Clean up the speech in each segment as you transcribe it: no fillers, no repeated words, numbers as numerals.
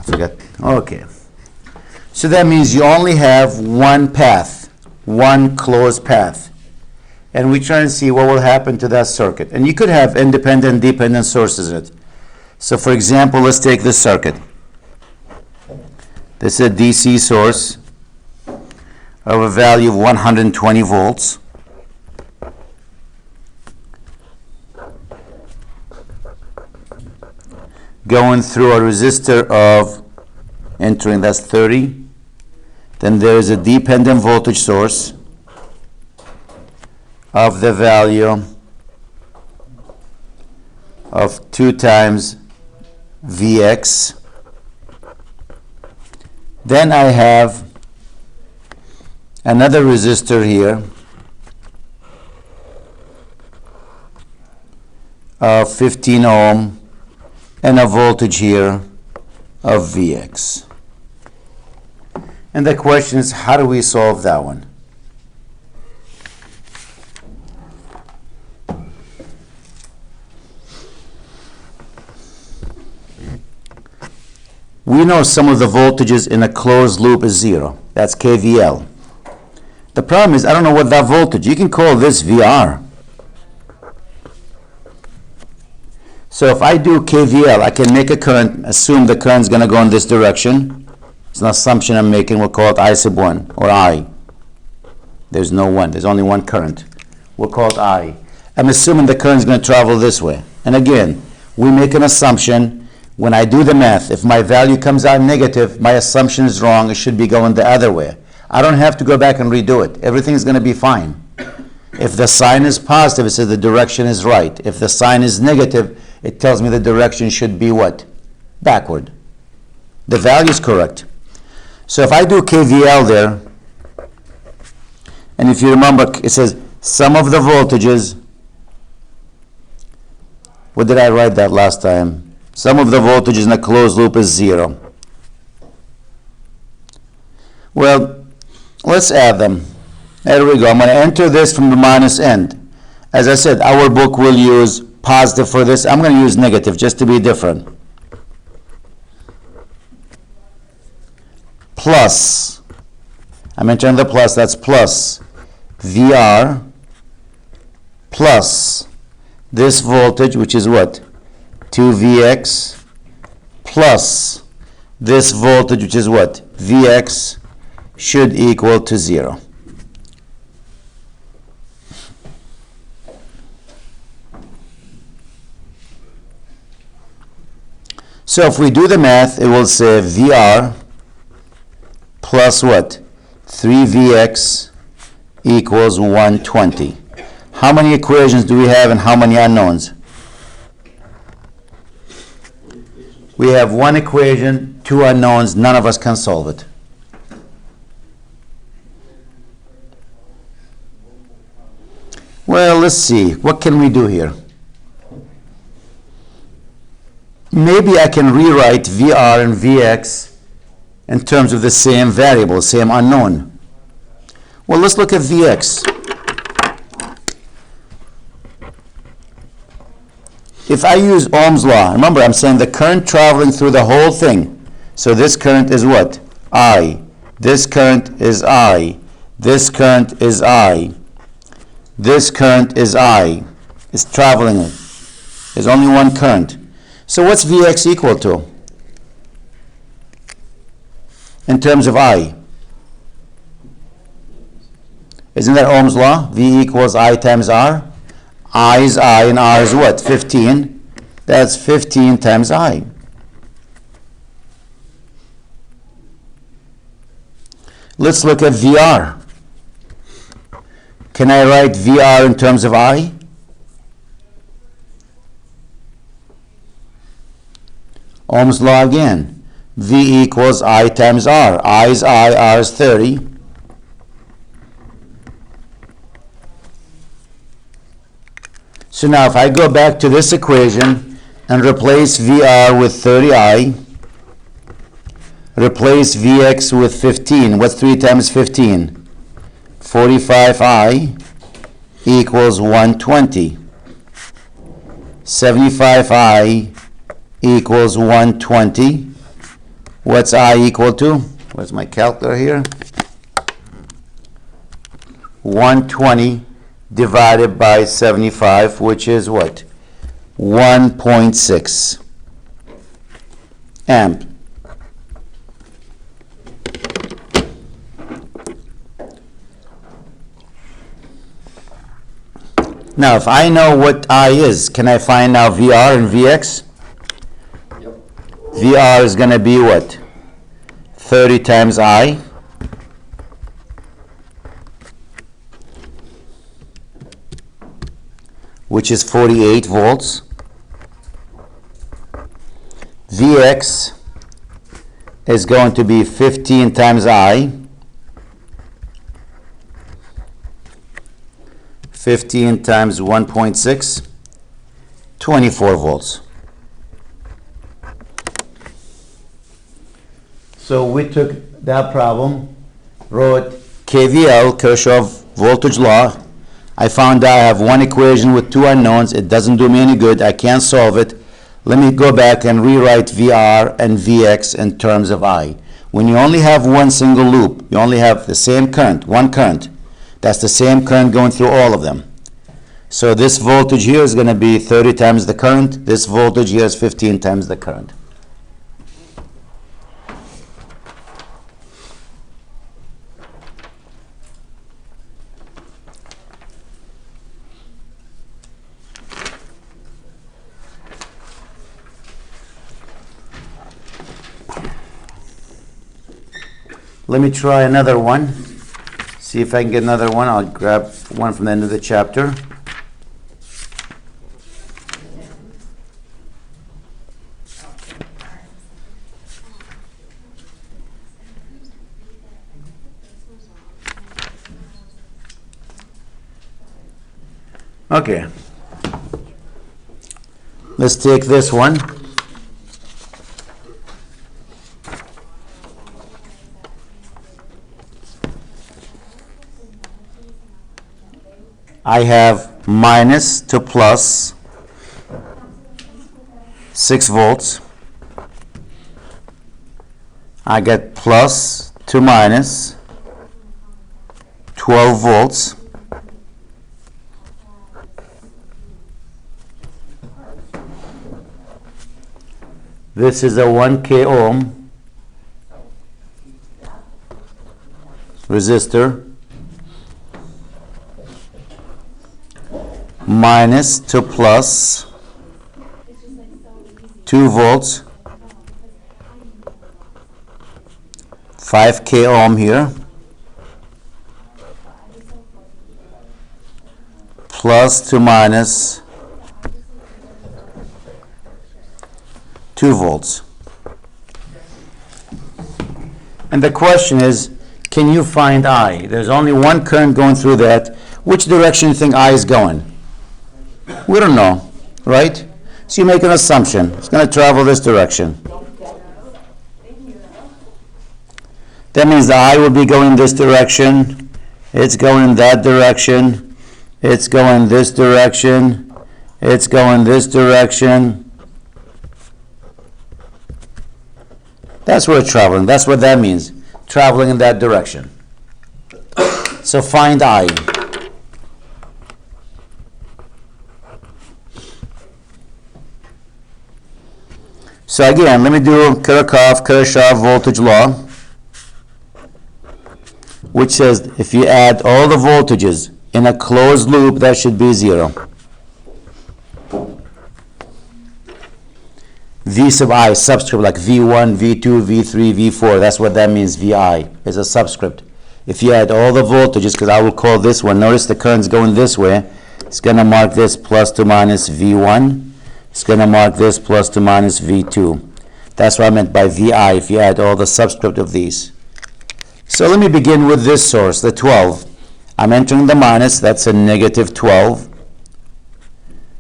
forgot. Okay. So that means you only have one path, one closed path. And we try and see what will happen to that circuit. And you could have independent, dependent sources in it. So for example, let's take this circuit. This is a DC source of a value of 120 volts. Going through a resistor of entering, that's 30. Then there is a dependent voltage source of the value of 2 times Vx. Then I have another resistor here of 15 ohm and a voltage here of Vx. And the question is, how do we solve that one? We know some of the voltages in a closed loop is 0. That's KVL. The problem is I don't know what that voltage. You can call this VR. So if I do KVL, I can make a current, assume the current is going to go in this direction. It's an assumption I'm making. We'll call it I sub 1 or I. There's no 1. There's only one current. We'll call it I. I'm assuming the current is going to travel this way. And again, we make an assumption. When I do the math, if my value comes out negative, my assumption is wrong. It should be going the other way. I don't have to go back and redo it. Everything's going to be fine. If the sign is positive, it says the direction is right. If the sign is negative, it tells me the direction should be what? Backward. The value is correct. So if I do KVL there, and if you remember, it says sum of the voltages. What did I write that last time? Sum of the voltages in a closed loop is 0. Well, let's add them. There we go. I'm going to enter this from the minus end. As I said, our book will use positive for this. I'm going to use negative just to be different. Plus. I'm entering the plus. That's plus VR plus this voltage, which is what? 2Vx plus this voltage, which is what? Vx should equal to 0. So if we do the math, it will say VR plus what? 3Vx equals 120. How many equations do we have and how many unknowns? We have one equation, 2 unknowns. None of us can solve it. Well, let's see. What can we do here? Maybe I can rewrite VR and Vx in terms of the same variable, same unknown. Well, let's look at Vx. If I use Ohm's law, remember I'm saying the current traveling through the whole thing. So this current is what? I. This current is I. This current is I. This current is I. It's traveling it. There's only one current. So what's Vx equal to? In terms of I. Isn't that Ohm's law? V equals I times R. I is I and R is what? 15. That's 15 times I. Let's look at VR. Can I write VR in terms of I? Ohm's law again. V equals I times R. I is I, R is 30. So now if I go back to this equation and replace VR with 30I, replace Vx with 15. What's 3 times 15? 45I equals 120. 75I equals 120. What's I equal to? Where's my calculator here? 120 divided by 75, which is what? 1.6 amp. Now, if I know what I is, can I find now VR and VX? Yep. VR is going to be what? 30 times I. Which is 48 volts. VX is going to be 15 times I. 15 times 1.6, 24 volts. So we took that problem, wrote KVL, Kirchhoff voltage law. I found out I have one equation with two unknowns. It doesn't do me any good. I can't solve it. Let me go back and rewrite VR and VX in terms of I. When you only have one single loop, you only have the same current, one current. That's the same current going through all of them. So this voltage here is going to be 30 times the current. This voltage here is 15 times the current. Let me try another one. See if I can get another one. I'll grab one from the end of the chapter. Okay. Let's take this one. I have minus to plus 6 volts. I get plus to minus 12 volts. This is a 1K ohm resistor. Minus to plus 2 volts, 5K ohm here, plus to minus 2 volts. And the question is, can you find I? There's only one current going through that. Which direction do you think I is going? We don't know, right? So you make an assumption. It's going to travel this direction. That means the I will be going this direction. It's going that direction. It's going this direction. It's going this direction. That's where it's traveling. That's what that means. Traveling in that direction. So find I. So again, let me do Kirchhoff voltage law, which says if you add all the voltages in a closed loop, that should be 0. V sub I, subscript, like V1, V2, V3, V4, that's what that means, VI, is a subscript. If you add all the voltages, because I will call this one, notice the current's going this way, it's going to mark this plus to minus V1. It's going to mark this plus to minus V2. That's what I meant by VI, if you add all the subscript of these. So let me begin with this source, the 12. I'm entering the minus, that's a negative 12.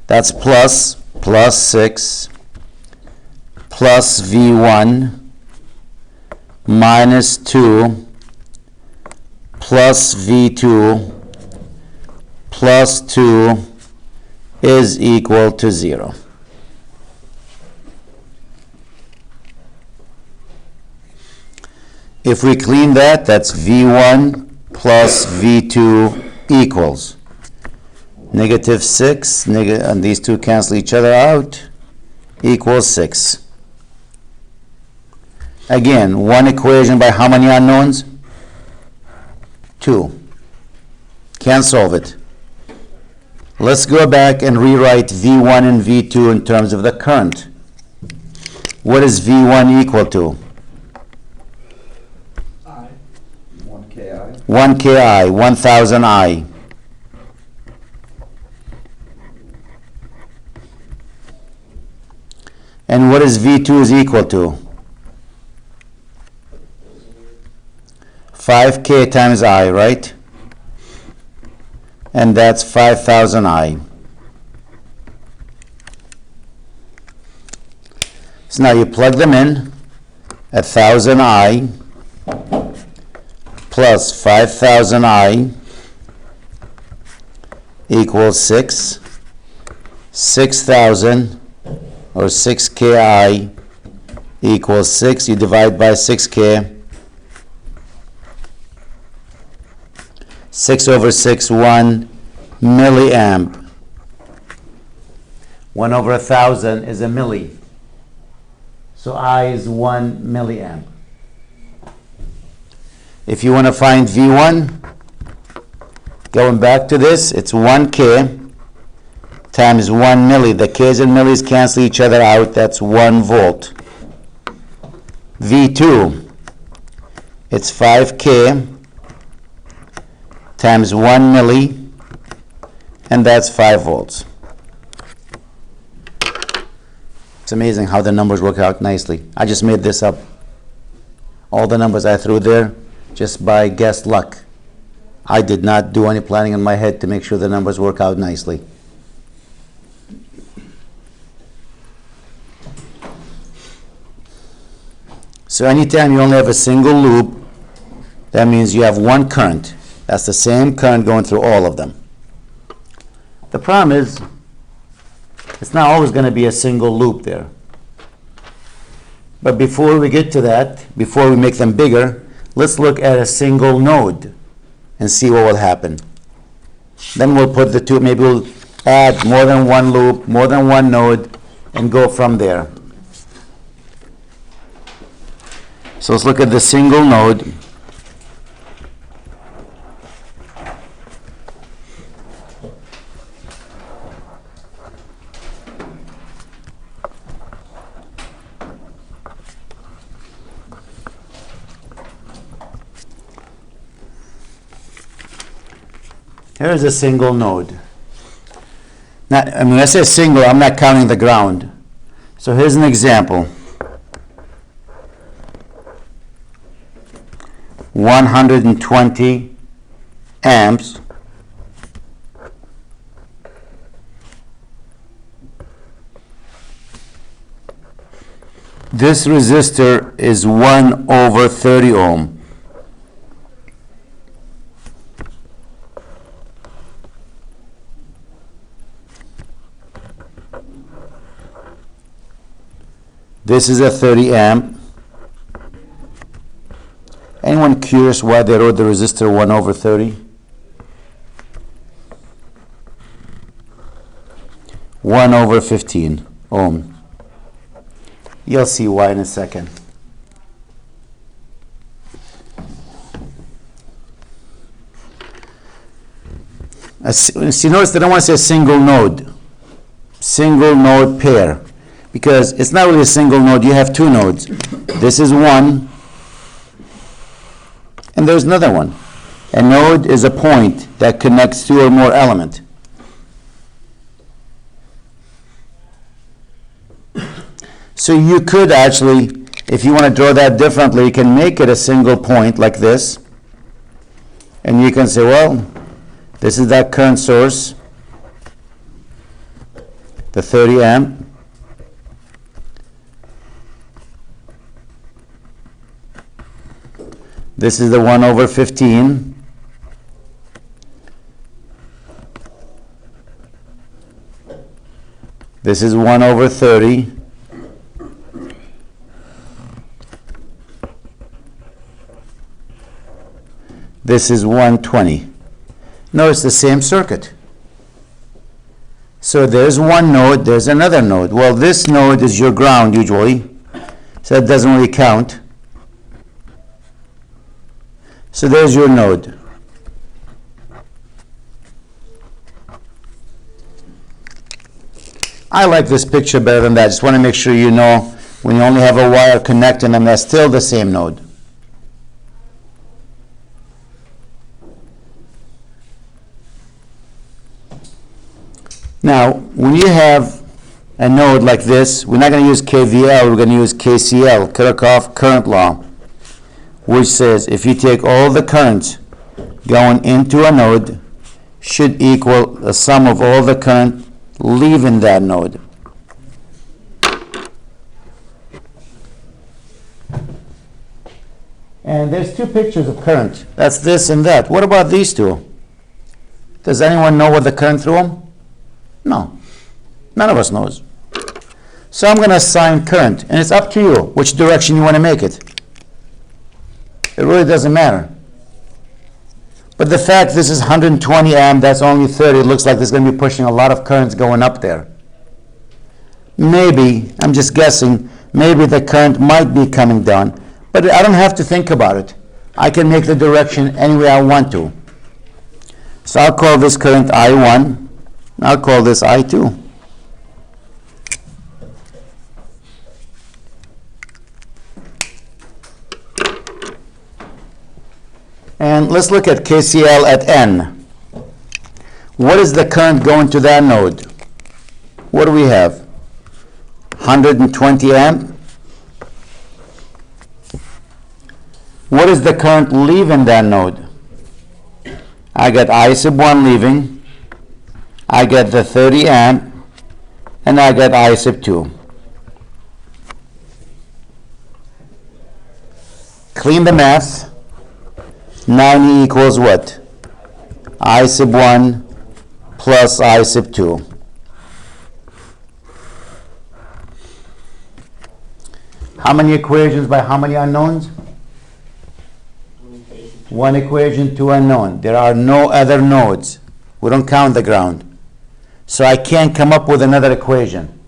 That's plus 6, plus V1, minus 2, plus V2, plus 2 is equal to 0. If we clean that, that's V1 plus V2 equals negative 6, and these two cancel each other out, equals 6. Again, one equation by how many unknowns? 2. Can't solve it. Let's go back and rewrite V1 and V2 in terms of the current. What is V1 equal to? 1 Ki, 1000 I. And what is V2 is equal to? 5K times I, right? And that's 5000 I. So now you plug them in. 1000 I plus 5000 I equals 6. 6000 or 6Ki equals 6. You divide by 6K. 6 over 6, 1 milliamp. 1 over 1000 is a milli. So I is 1 milliamp. If you want to find V1, going back to this, it's 1K times 1 milli. The K's and millis cancel each other out. That's 1 volt. V2, it's 5K times 1 milli, and that's 5 volts. It's amazing how the numbers work out nicely. I just made this up. All the numbers I threw there just by guess luck. I did not do any planning in my head to make sure the numbers work out nicely. So anytime you only have a single loop, that means you have one current. That's the same current going through all of them. The problem is, it's not always going to be a single loop there. But before we get to that, before we make them bigger, let's look at a single node and see what will happen. Then we'll put the two, maybe we'll add more than one loop, more than one node, and go from there. So let's look at the single node. Here's a single node. Now, when I say single, I'm not counting the ground. So here's an example. 120 amps. This resistor is 1 over 30 ohm. This is a 30 amp. Anyone curious why they wrote the resistor 1 over 30? 1 over 15 ohm. You'll see why in a second. See, notice they don't want to say a single node. Single node pair. Because it's not really a single node, you have two nodes. This is one, and there's another one. A node is a point that connects two or more elements. So you could actually, if you want to draw that differently, you can make it a single point like this. And you can say, well, this is that current source, the 30 amp. This is the 1 over 15. This is 1 over 30. This is 120. No, it's the same circuit. So there's one node, there's another node. Well, this node is your ground usually, so that doesn't really count. So there's your node. I like this picture better than that. Just want to make sure you know when you only have a wire connecting them, that's still the same node. Now, when you have a node like this, we're not going to use KVL, we're going to use KCL, Kirchhoff current law, which says if you take all the current going into a node should equal the sum of all the current leaving that node. And there's two pictures of current. That's this and that. What about these two? Does anyone know what the current through them? No. None of us knows. So I'm going to assign current, and it's up to you which direction you want to make it. It really doesn't matter. But the fact this is 120 amp, that's only 30, it looks like there's going to be pushing a lot of currents going up there. Maybe, I'm just guessing, maybe the current might be coming down. But I don't have to think about it. I can make the direction any way I want to. So I'll call this current I1. I'll call this I2. And let's look at KCL at N. What is the current going to that node? What do we have? 120 amp. What is the current leaving that node? I got I sub 1 leaving. I get the 30 amp, and I get I sub 2. Clean the math. 90 equals what? I sub 1 plus I sub 2. How many equations by how many unknowns? One equation, two unknown. There are no other nodes. We don't count the ground. So I can't come up with another equation.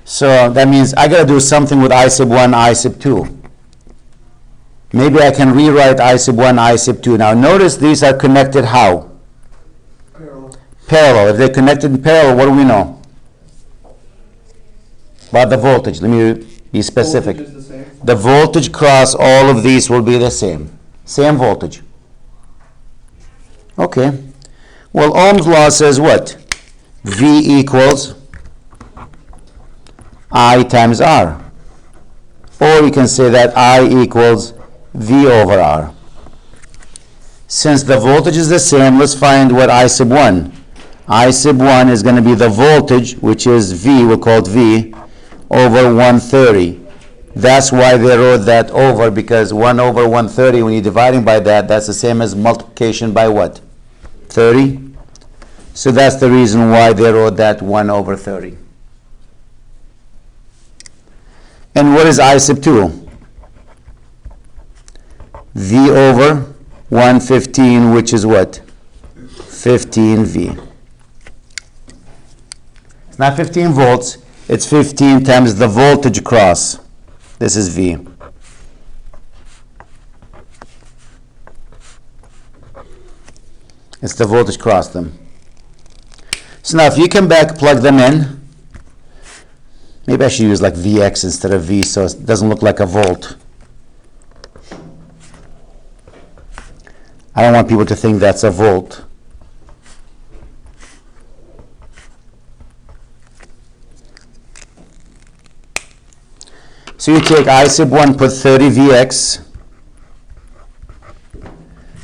So that means I got to do something with I sub 1, I sub 2. Maybe I can rewrite I sub 1, I sub 2. Now notice these are connected how? Parallel. Parallel. If they're connected in parallel, what do we know? About the voltage. Let me be specific. Voltage is the same. The voltage across all of these will be the same. Same voltage. Okay. Well, Ohm's law says what? V equals I times R. Or you can say that I equals V over R. Since the voltage is the same, let's find what I sub 1. I sub 1 is going to be the voltage, which is V, we'll call it V, over 130. That's why they wrote that over, because 1 over 130, when you're dividing by that, that's the same as multiplication by what? 30. So that's the reason why they wrote that 1 over 30. And what is I sub 2? V over 115, which is what? 15V. It's not 15 volts, it's 15 times the voltage across. This is V. It's the voltage across them. So now if you come back, plug them in. Maybe I should use like Vx instead of V so it doesn't look like a volt. I don't want people to think that's a volt. So you take I sub 1, put 30 Vx.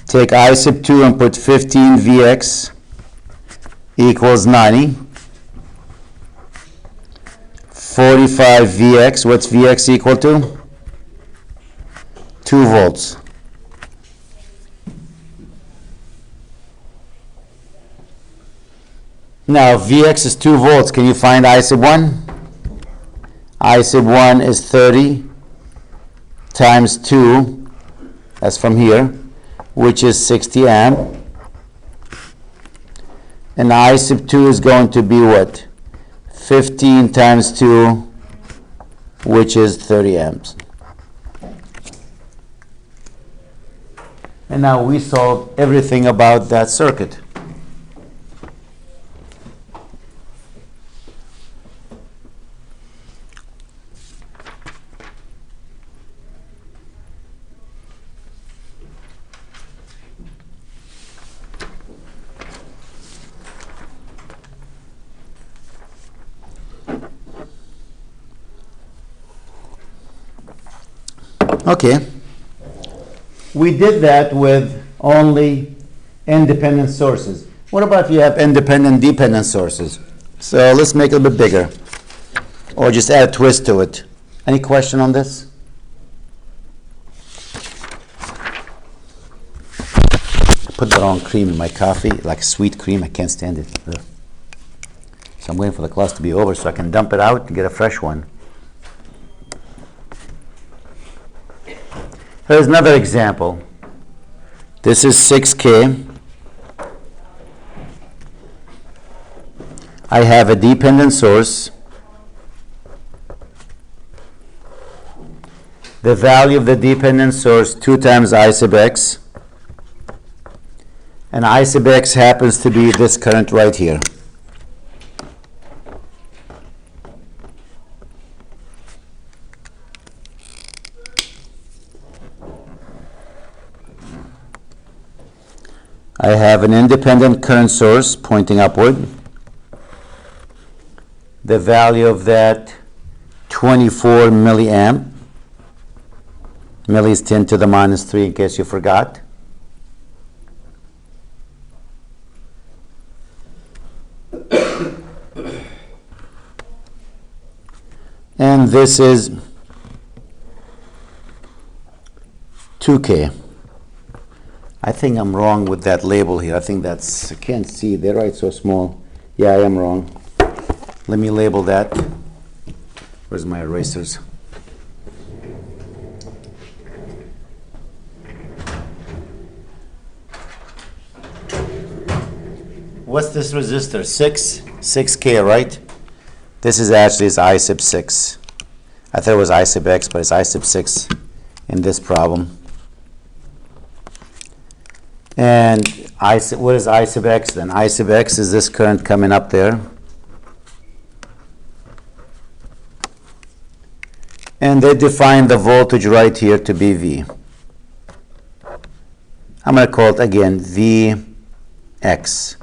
Take I sub 2 and put 15 Vx equals 90. 45 Vx, what's Vx equal to? 2 volts. Now Vx is 2 volts. Can you find I sub 1? I sub 1 is 30 times 2 That's from here, which is 60 amp. And I sub 2 is going to be what? 15 times 2, which is 30 amps. And now we solve everything about that circuit. Okay. We did that with only independent sources. What about if you have independent dependent sources? So let's make it a little bit bigger. Or just add a twist to it. Any question on this? I put the wrong cream in my coffee, like sweet cream. I can't stand it. Ugh. So I'm waiting for the class to be over so I can dump it out and get a fresh one. Here's another example. This is 6K. I have a dependent source. The value of the dependent source 2 times I sub x. And I sub x happens to be this current right here. I have an independent current source pointing upward. The value of that 24 milliamp. Milli is 10 to the minus 3 in case you forgot. And this is 2K. I think I'm wrong with that label here. I think that's, I can't see, they write so small. Yeah, I am wrong. Let me label that. Where's my erasers? What's this resistor? 6K, right? This is actually is I sub 6. I thought it was I sub x, but it's I sub 6 in this problem. And what is I sub x then? I sub x is this current coming up there. And they define the voltage right here to be V. I'm going to call it again Vx.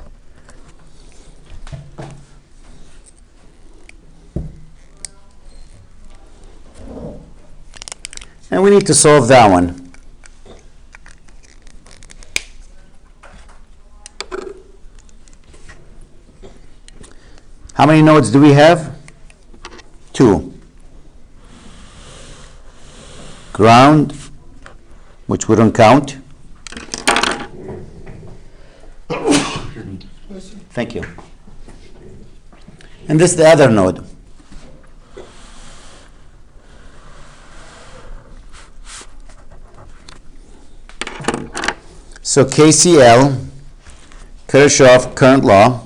And we need to solve that one. How many nodes do we have? 2. Ground, which we don't count. Thank you. And this is the other node. So KCL, Kirchhoff current law,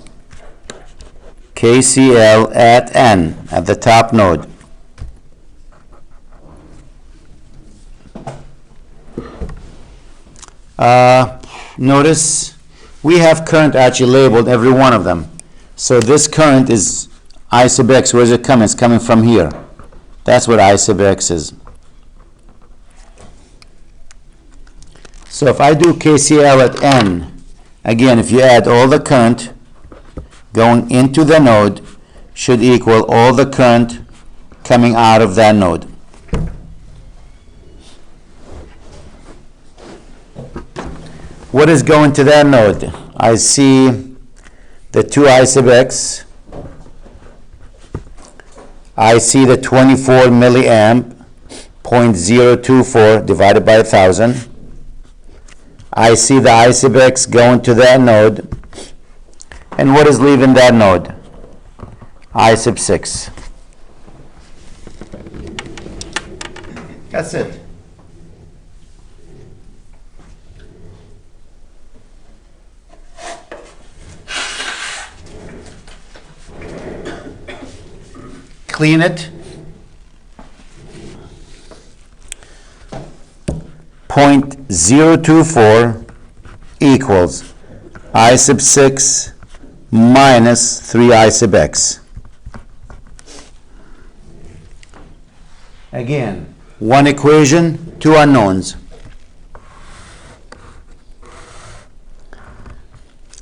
KCL at N, at the top node. Notice we have current actually labeled every one of them. So this current is I sub x. Where is it coming? It's coming from here. That's what I sub x is. So if I do KCL at N, again, if you add all the current going into the node, should equal all the current coming out of that node. What is going to that node? I see the 2 I sub x. I see the 24 milliamp, 0.024 divided by 1,000. I see the I sub x going to that node. And what is leaving that node? I sub 6. That's it. clean it. 0.024 equals I sub 6 minus 3I sub x. Again, one equation, two unknowns.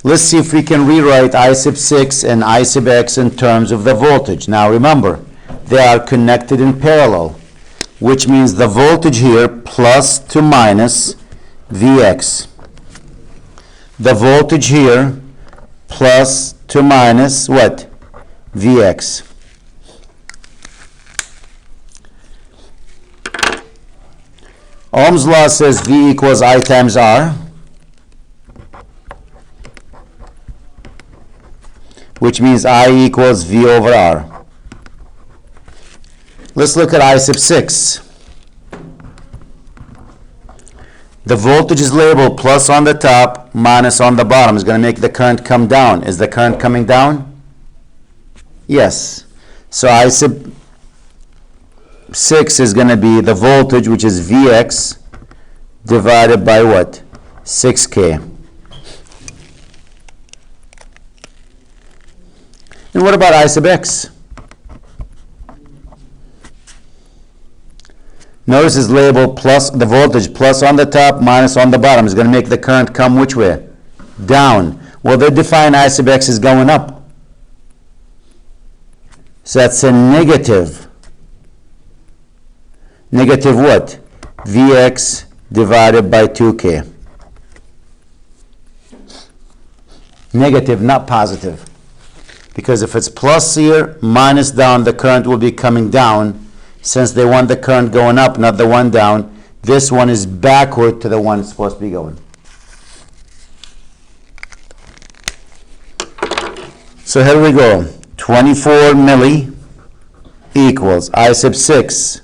Let's see if we can rewrite I sub 6 and I sub x in terms of the voltage. Now remember, they are connected in parallel, which means the voltage here plus to minus Vx. The voltage here plus to minus what? Vx. Ohm's law says V equals I times R, which means I equals V over R. Let's look at I sub 6. The voltage is labeled plus on the top, minus on the bottom. It's going to make the current come down. Is the current coming down? Yes. So I sub 6 is going to be the voltage, which is Vx, divided by what? 6K. And what about I sub x? Notice it's labeled plus, the voltage plus on the top, minus on the bottom. Is going to make the current come which way? Down. Well, they define I sub x is going up. So that's a negative. Negative what? Vx divided by 2K. Negative, not positive. Because if it's plus here, minus down, the current will be coming down. Since they want the current going up, not the one down, this one is backward to the one it's supposed to be going. So here we go. 24 milli equals I sub 6,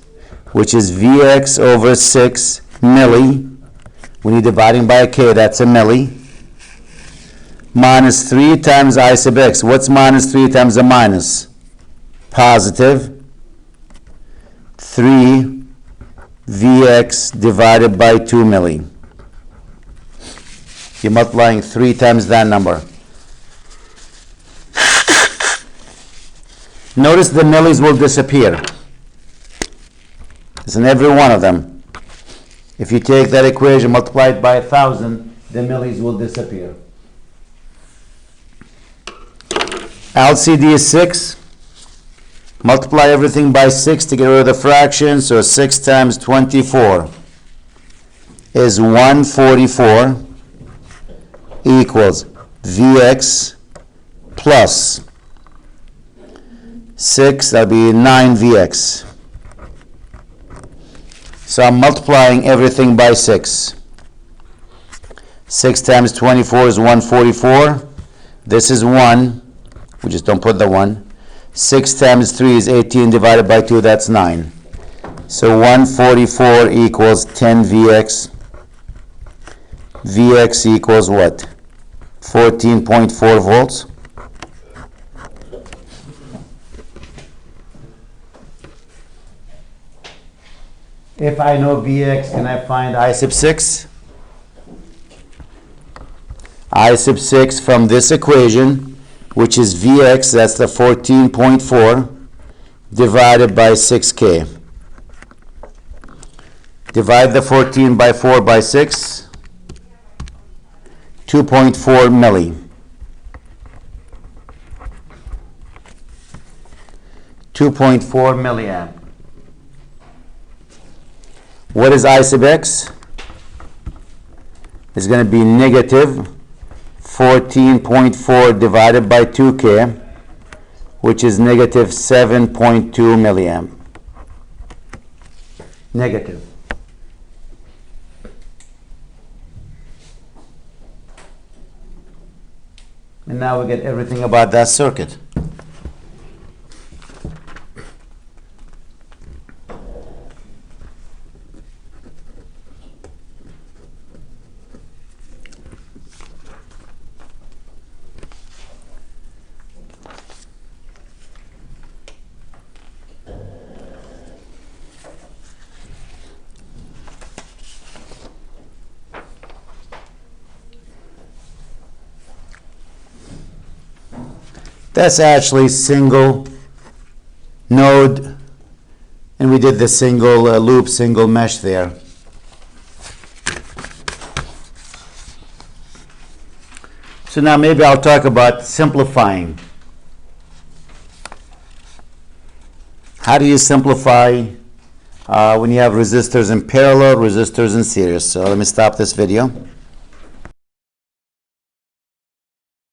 which is Vx over 6 milli. When you're dividing by a k, that's a milli. Minus 3 times I sub x. What's minus 3 times a minus? Positive. 3 Vx divided by 2 milli. You're multiplying 3 times that number. Notice the millis will disappear. It's in every one of them. If you take that equation, multiply it by 1,000, the millis will disappear. LCD is 6. Multiply everything by 6 to get rid of the fraction. So 6 times 24 is 144 equals Vx plus 6, that'll be 9 Vx. So I'm multiplying everything by 6. 6 times 24 is 144. This is 1. We just don't put the 1. 6 times 3 is 18 divided by 2, that's 9. So 144 equals 10 Vx. Vx equals what? 14.4 volts. If I know Vx, can I find I sub 6? I sub 6 from this equation, which is Vx, that's the 14.4, divided by 6K. Divide the 14 by 4 by 6, 2.4 milli. 2.4 milliamp. What is I sub x? It's going to be negative 14.4 divided by 2K, which is negative 7.2 milliamp. Negative. And now we get everything about that circuit. That's actually single node, and we did the single loop, single mesh there. So now maybe I'll talk about simplifying. How do you simplify when you have resistors in parallel, resistors in series? So let me stop this video.